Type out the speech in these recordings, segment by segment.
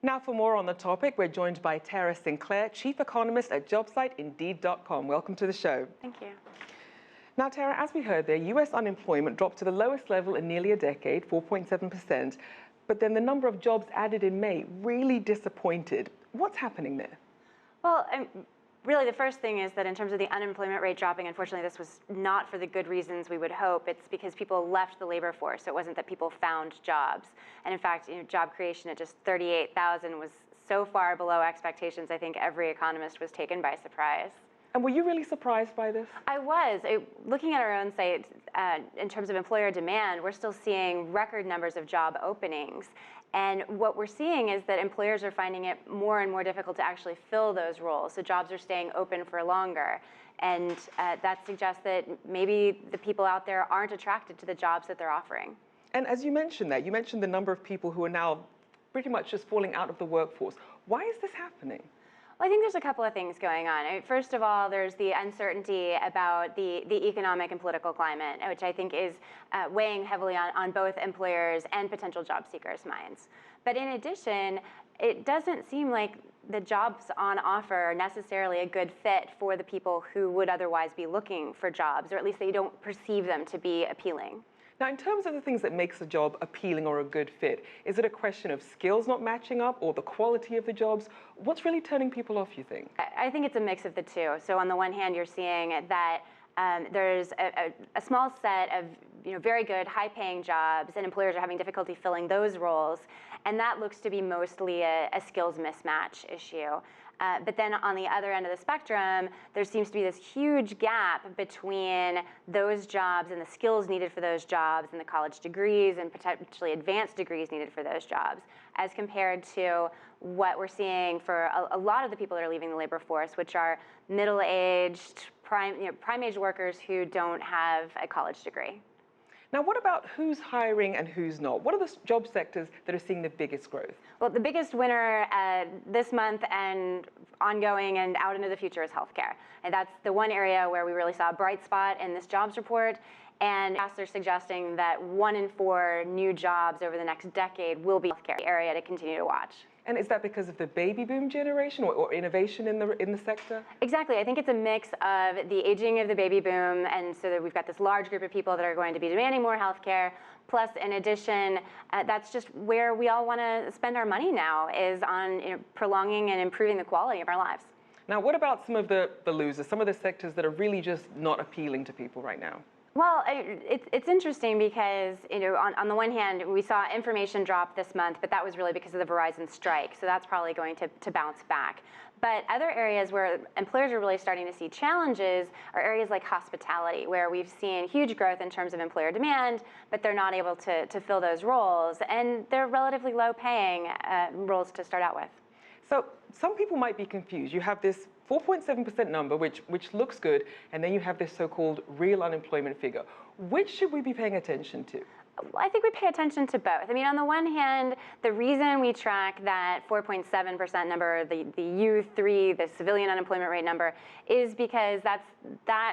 Now for more on the topic, we're joined by Tara Sinclair, Chief Economist at jobsite Indeed.com. Welcome to the show. Thank you. Now, Tara, as we heard there, US unemployment dropped to the lowest level in nearly a decade, 4.7%. But then the number of jobs added in May really disappointed. What's happening there? Well, really the first thing is that in terms of the unemployment rate dropping, unfortunately this was not for the good reasons we would hope. It's because people left the labor force. So it wasn't that people found jobs. And in fact, job creation at just 38,000 was so far below expectations, I think every economist was taken by surprise. And were you really surprised by this? I was. Looking at our own site, in terms of employer demand, we're still seeing record numbers of job openings. And what we're seeing is that employers are finding it more and more difficult to actually fill those roles. So jobs are staying open for longer. And that suggests that maybe the people out there aren't attracted to the jobs that they're offering. And as you mentioned that, you mentioned the number of people who are now pretty much just falling out of the workforce. Why is this happening? Well, I think there's a couple of things going on. First of all, there's the uncertainty about the economic and political climate, which I think is weighing heavily on both employers and potential job seekers' minds. But in addition, it doesn't seem like the jobs on offer are necessarily a good fit for the people who would otherwise be looking for jobs, or at least they don't perceive them to be appealing. Now, in terms of the things that makes a job appealing or a good fit, is it a question of skills not matching up or the quality of the jobs? What's really turning people off, you think? I think it's a mix of the two. So on the one hand, you're seeing that there's a small set of very good, high-paying jobs, and employers are having difficulty filling those roles, and that looks to be mostly a skills mismatch issue. But then on the other end of the spectrum, there seems to be this huge gap between those jobs and the skills needed for those jobs and the college degrees and potentially advanced degrees needed for those jobs, as compared to what we're seeing for a lot of the people that are leaving the labor force, which are middle-aged, prime-age workers who don't have a college degree. Now, what about who's hiring and who's not? What are the job sectors that are seeing the biggest growth? Well, the biggest winner this month and ongoing and out into the future is healthcare. And that's the one area where we really saw a bright spot in this jobs report. And they're suggesting that 1 in 4 new jobs over the next decade will be healthcare area to continue to watch. And is that because of the baby boom generation or innovation in the sector? Exactly. I think it's a mix of the aging of the baby boom, and so that we've got this large group of people that are going to be demanding more health care. Plus, in addition, that's just where we all want to spend our money now, is on prolonging and improving the quality of our lives. Now, what about some of the losers, some of the sectors that are really just not appealing to people right now? Well, it's interesting because, on the one hand, we saw information drop this month, but that was really because of the Verizon strike. So that's probably going to bounce back. But other areas where employers are really starting to see challenges are areas like hospitality, where we've seen huge growth in terms of employer demand, but they're not able to fill those roles. And they're relatively low-paying roles to start out with. So some people might be confused. You have this 4.7% number, which looks good, and then you have this so-called real unemployment figure. Which should we be paying attention to? I think we pay attention to both. I mean, on the one hand, the reason we track that 4.7% number, the U3, the civilian unemployment rate number, is because that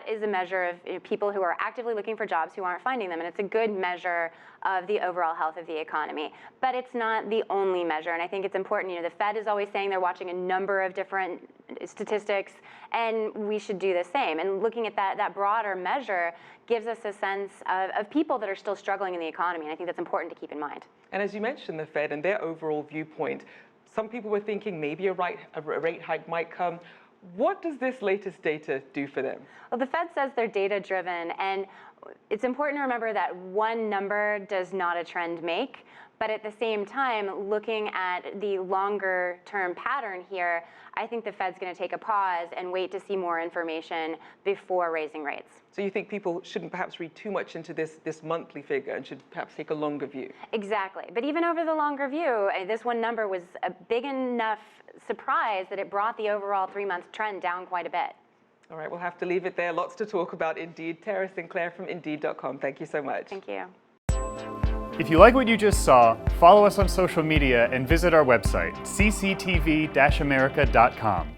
is a measure of people who are actively looking for jobs who aren't finding them, and it's a good measure of the overall health of the economy. But it's not the only measure, and I think it's important. The Fed is always saying they're watching a number of different statistics, and we should do the same. And looking at that broader measure gives us a sense of people that are still struggling in the economy, and I think that's important to keep in mind. And as you mentioned, the Fed and their overall viewpoint, some people were thinking maybe a rate hike might come. What does this latest data do for them? Well, the Fed says they're data-driven, and it's important to remember that one number does not a trend make. But at the same time, looking at the longer-term pattern here, I think the Fed's going to take a pause and wait to see more information before raising rates. So you think people shouldn't perhaps read too much into this monthly figure and should perhaps take a longer view? Exactly. But even over the longer view, this one number was a big enough surprise that it brought the overall 3-month trend down quite a bit. All right, we'll have to leave it there. Lots to talk about Indeed. Tara Sinclair from Indeed.com. Thank you so much. Thank you. If you like what you just saw, follow us on social media and visit our website, cctv-america.com.